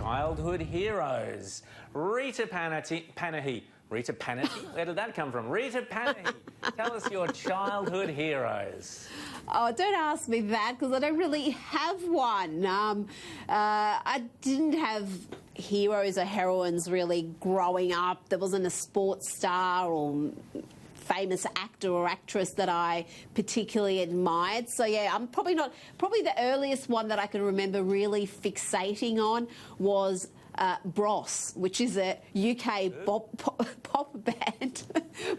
childhood heroes. Rita Panahi. Rita Panahi? Where did that come from? Rita Panahi, tell us your childhood heroes. Oh, don't ask me that, because I don't really have one. I didn't have heroes or heroines really growing up. There wasn't a sports star or famous actor or actress that I particularly admired. So yeah, I'm probably the earliest one that I can remember really fixating on was Bros, which is a UK pop band.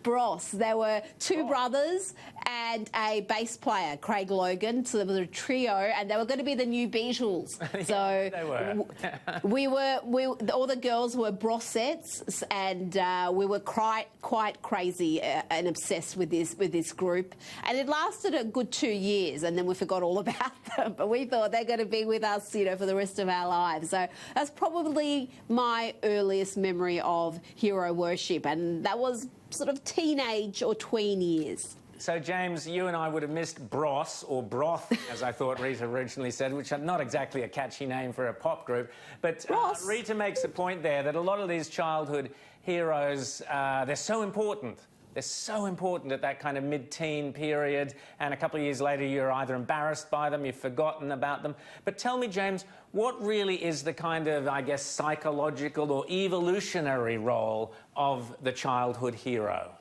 Bros. There were two brothers and a bass player, Craig Logan. So there was a trio, and they were going to be the new Beatles. So they were. all the girls were Brossettes, and we were quite crazy and obsessed with this group. And it lasted a good 2 years, and then we forgot all about them. But we thought they're going to be with us, you know, for the rest of our lives. So that's probably my earliest memory of hero worship, and that was sort of teenage or tween years. So, James, you and I would have missed Bros, or Broth, as I thought Rita originally said, which is not exactly a catchy name for a pop group. But Rita makes a point there that a lot of these childhood heroes, they're so important. They're so important at that kind of mid-teen period, and a couple of years later you're either embarrassed by them, you've forgotten about them. But tell me, James, what really is the kind of, I guess, psychological or evolutionary role of the childhood hero?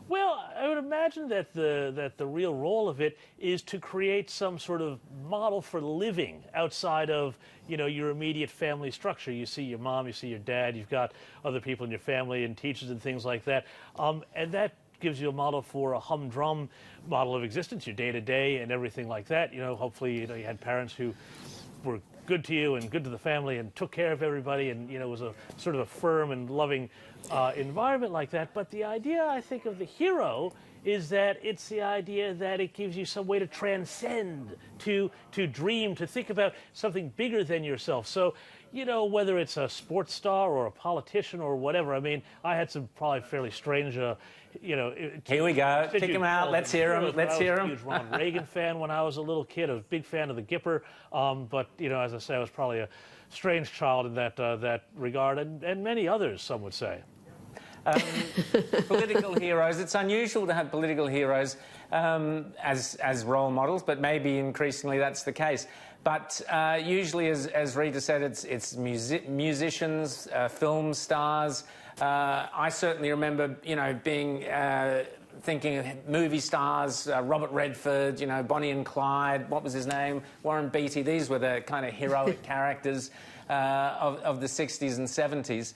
Well, I would imagine that the real role of it is to create some sort of model for living outside of, you know, your immediate family structure. You see your mom, you see your dad, you've got other people in your family and teachers and things like that. And that gives you a model for a humdrum model of existence, your day-to-day and everything like that. You know, hopefully, you know, you had parents who were good to you and good to the family and took care of everybody, and, you know, was a sort of a firm and loving environment like that. But the idea, I think, of the hero is that it's the idea that it gives you some way to transcend, to dream, to think about something bigger than yourself. So, you know, whether it's a sports star or a politician or whatever. I mean, I had some probably fairly strange, you know... Here we go. Kick him out. Let's hear him. Let's hear him. I was a huge Ronald Reagan fan when I was a little kid. I was a big fan of the Gipper. But, you know, as I say, I was probably a strange child in that regard, and many others, some would say. Political heroes. It's unusual to have political heroes as role models, but maybe increasingly that's the case. But usually, as Rita said, it's musicians, film stars. I certainly remember, you know, thinking of movie stars, Robert Redford, you know, Bonnie and Clyde, what was his name? Warren Beatty. These were the kind of heroic characters of the 60s and 70s.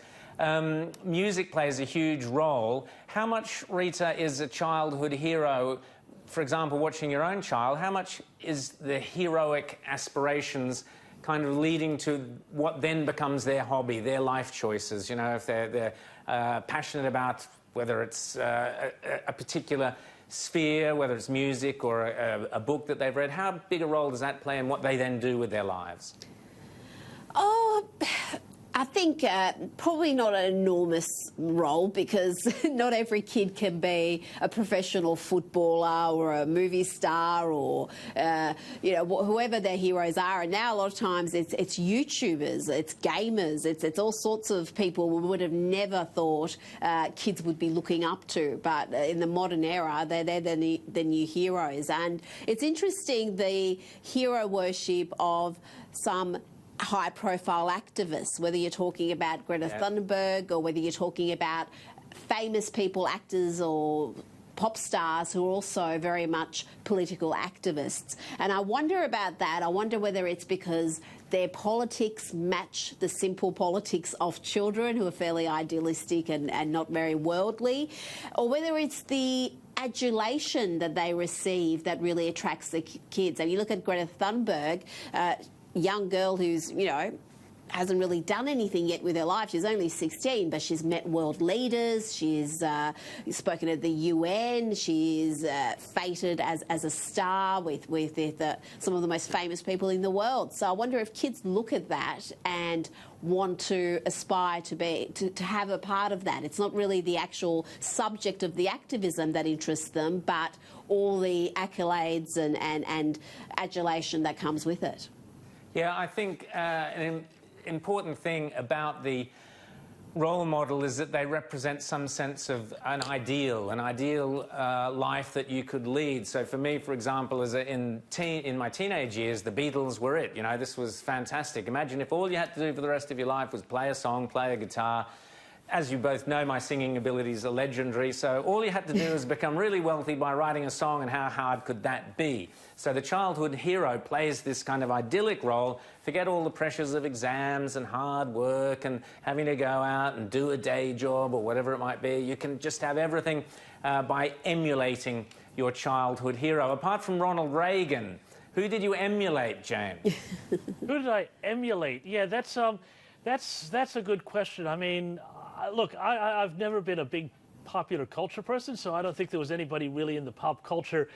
Music plays a huge role. How much, Rita, is a childhood hero? For example, watching your own child, how much is the heroic aspirations kind of leading to what then becomes their hobby, their life choices? You know, if they're passionate about whether it's a particular sphere, whether it's music or a book that they've read, how big a role does that play in what they then do with their lives? Oh, I think probably not an enormous role, because not every kid can be a professional footballer or a movie star or, you know, whoever their heroes are. And now a lot of times it's YouTubers, it's gamers, it's all sorts of people we would have never thought kids would be looking up to. But in the modern era, they're the new heroes. And it's interesting, the hero worship of some high-profile activists, whether you're talking about Greta Thunberg or whether you're talking about famous people, actors or pop stars who are also very much political activists. And I wonder about that. I wonder whether it's because their politics match the simple politics of children who are fairly idealistic and not very worldly, or whether it's the adulation that they receive that really attracts the kids. And you look at Greta Thunberg, young girl who's, you know, hasn't really done anything yet with her life. She's only 16, but she's met world leaders. She's spoken at the UN. She's feted as a star with some of the most famous people in the world. So I wonder if kids look at that and want to aspire to have a part of that. It's not really the actual subject of the activism that interests them, but all the accolades and adulation that comes with it. Yeah, I think important thing about the role model is that they represent some sense of an ideal life that you could lead. So for me, for example, in my teenage years, the Beatles were it. You know, this was fantastic. Imagine if all you had to do for the rest of your life was play a song, play a guitar. As you both know, my singing abilities are legendary, so all you had to do is become really wealthy by writing a song, and how hard could that be? So the childhood hero plays this kind of idyllic role. Forget all the pressures of exams and hard work and having to go out and do a day job or whatever it might be. You can just have everything by emulating your childhood hero. Apart from Ronald Reagan, who did you emulate, James? Who did I emulate? Yeah, that's a good question. I mean, look, I've never been a big popular culture person, so I don't think there was anybody really in the pop culture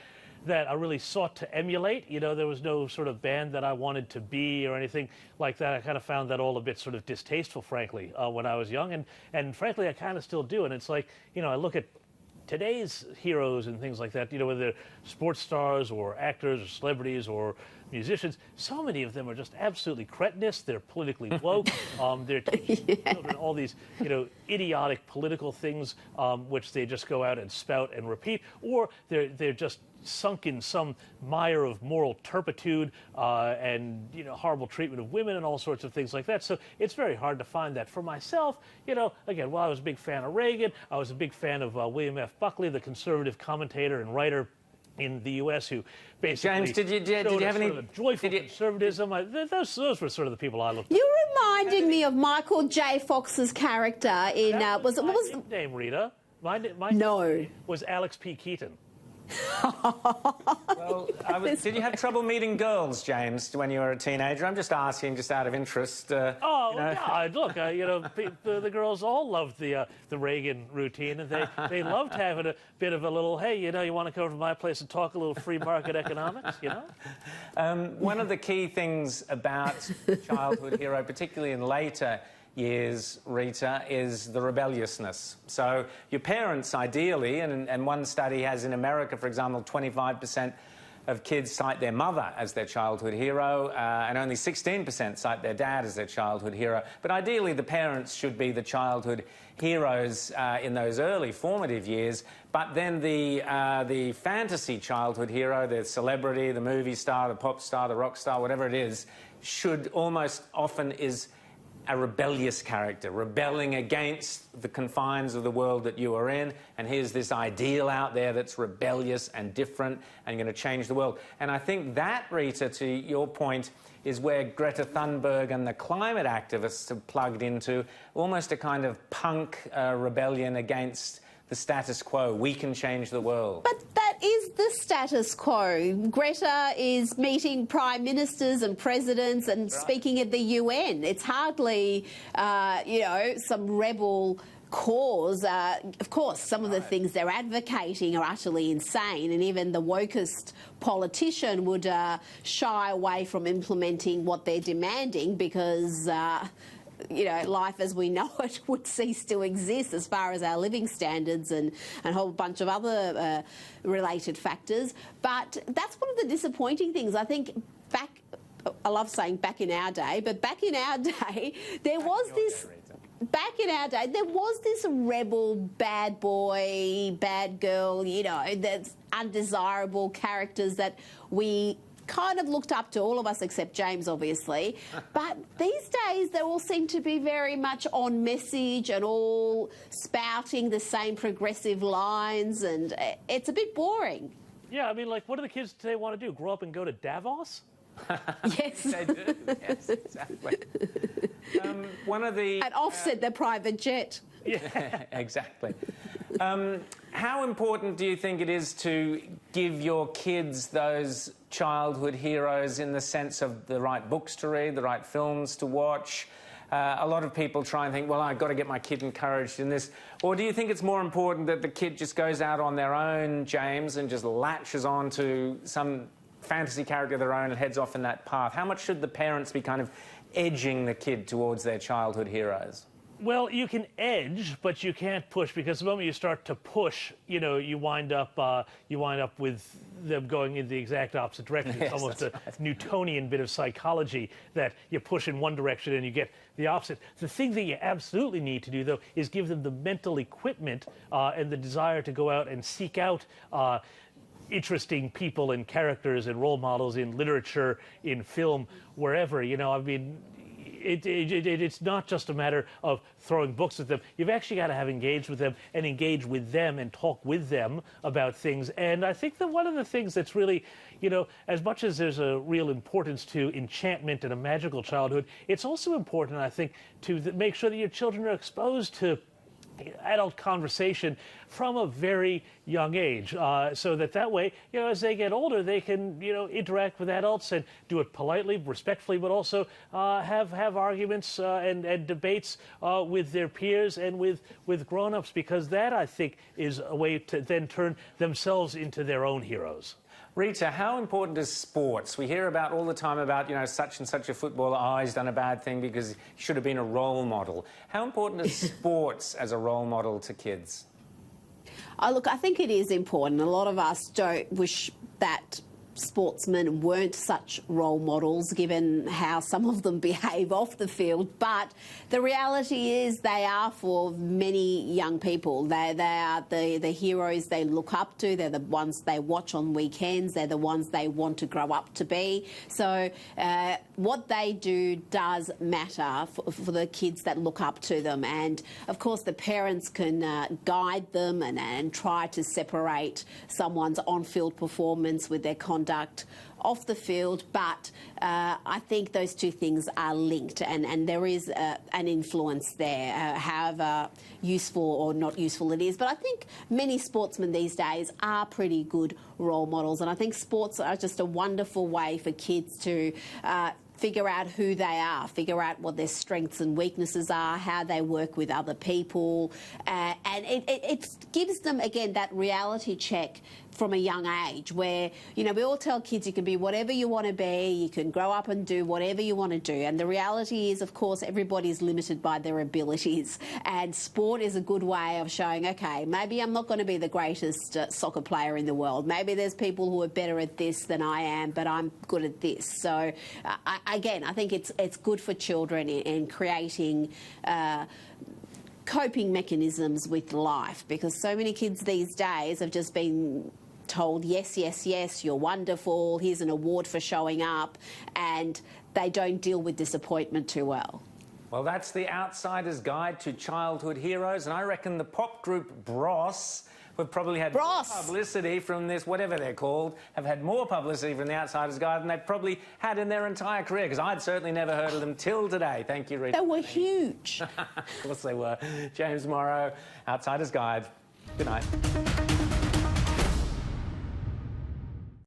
that I really sought to emulate. You know, there was no sort of band that I wanted to be or anything like that. I kind of found that all a bit sort of distasteful, frankly, when I was young. And frankly, I kind of still do. And it's like, you know, I look at today's heroes and things like that, you know, whether they're sports stars or actors or celebrities or musicians, so many of them are just absolutely cretinous. They're politically woke. They're teaching children all these, you know, idiotic political things, which they just go out and spout and repeat, or they're just sunk in some mire of moral turpitude and, you know, horrible treatment of women and all sorts of things like that. So it's very hard to find that. For myself, you know, again, while I was a big fan of Reagan, I was a big fan of William F. Buckley, the conservative commentator and writer in the U.S. who basically James, did you have any sort of joyful conservatism? Those were sort of the people I looked at. You're reminding me of Michael J. Fox's character in What was my name, Rita? My name was Alex P. Keaton. Well, did you have trouble meeting girls, James, when you were a teenager? I'm just asking, just out of interest. Yeah, look, you know, the girls all loved the Reagan routine, and they loved having a bit of a little, hey, you know, you want to come over to my place and talk a little free market economics, you know? One of the key things about childhood hero, particularly in later years, Rita, is the rebelliousness. So your parents, ideally, and one study has in America, for example, 25% of kids cite their mother as their childhood hero, and only 16% cite their dad as their childhood hero. But ideally, the parents should be the childhood heroes in those early formative years. But then the fantasy childhood hero, the celebrity, the movie star, the pop star, the rock star, whatever it is, should almost often is a rebellious character, rebelling against the confines of the world that you are in, and here's this ideal out there that's rebellious and different and going to change the world. And I think that, Rita, to your point, is where Greta Thunberg and the climate activists have plugged into almost a kind of punk rebellion against the status quo. We can change the world. But that is the status quo. Greta is meeting prime ministers and presidents and speaking at the UN. It's hardly, you know, some rebel cause. Of course, some of the things they're advocating are utterly insane, and even the wokest politician would shy away from implementing what they're demanding because you know, life as we know it would cease to exist as far as our living standards and a whole bunch of other related factors. But that's one of the disappointing things. I think I love saying back in our day, but back in our day, there was this rebel, bad boy, bad girl, you know, that's undesirable characters that we kind of looked up to, all of us except James, obviously. But these days, they all seem to be very much on message and all spouting the same progressive lines, and it's a bit boring. Yeah, I mean, like, what do the kids today want to do? Grow up and go to Davos? Yes. They do, yes, exactly. And offset their private jet. Yeah, exactly. How important do you think it is to give your kids those childhood heroes in the sense of the right books to read, the right films to watch? A lot of people try and think, well, I've got to get my kid encouraged in this. Or do you think it's more important that the kid just goes out on their own, James, and just latches on to some fantasy character of their own and heads off in that path? How much should the parents be kind of edging the kid towards their childhood heroes? Well, you can edge, but you can't push, because the moment you start to push, you wind up with them going in the exact opposite direction. It's almost a Newtonian bit of psychology that you push in one direction and you get the opposite. The thing that you absolutely need to do, though, is give them the mental equipment and the desire to go out and seek out interesting people and characters and role models in literature, in film, wherever. It's not just a matter of throwing books at them. You've actually got to have engaged with them and engage with them and talk with them about things. And I think that one of the things that's really, as much as there's a real importance to enchantment and a magical childhood, it's also important, I think, to make sure that your children are exposed to adult conversation from a very young age, so that way, as they get older, they can, interact with adults and do it politely, respectfully, but also have arguments and debates with their peers and with grown-ups, because that, I think, is a way to then turn themselves into their own heroes. Rita, how important is sports? We hear about all the time about, such and such a footballer, he's done a bad thing because he should have been a role model. How important is sports as a role model to kids? Look, I think it is important. A lot of us don't wish that sportsmen weren't such role models, given how some of them behave off the field. But the reality is they are for many young people. They are the heroes they look up to. They're the ones they watch on weekends. They're the ones they want to grow up to be. So what they do does matter for the kids that look up to them. And, of course, the parents can guide them and try to separate someone's on-field performance with their conduct off the field, but I think those two things are linked, and there is an influence there, however useful or not useful it is. But I think many sportsmen these days are pretty good role models, and I think sports are just a wonderful way for kids to figure out who they are, figure out what their strengths and weaknesses are, how they work with other people, and it gives them, again, that reality check from a young age where, we all tell kids you can be whatever you want to be, you can grow up and do whatever you want to do. And the reality is, of course, everybody's limited by their abilities. And sport is a good way of showing, OK, maybe I'm not going to be the greatest soccer player in the world. Maybe there's people who are better at this than I am, but I'm good at this. So, again, I think it's good for children in creating coping mechanisms with life, because so many kids these days have just been told, yes, yes, yes, you're wonderful, here's an award for showing up, and they don't deal with disappointment too well. Well, that's The Outsider's Guide to Childhood Heroes, and I reckon the pop group Bros have probably had more publicity from this, whatever they're called, have had more publicity from The Outsider's Guide than they've probably had in their entire career, because I'd certainly never heard of them till today. Thank you, Rita. They were huge. Of course they were. James Morrow, Outsider's Guide. Good night.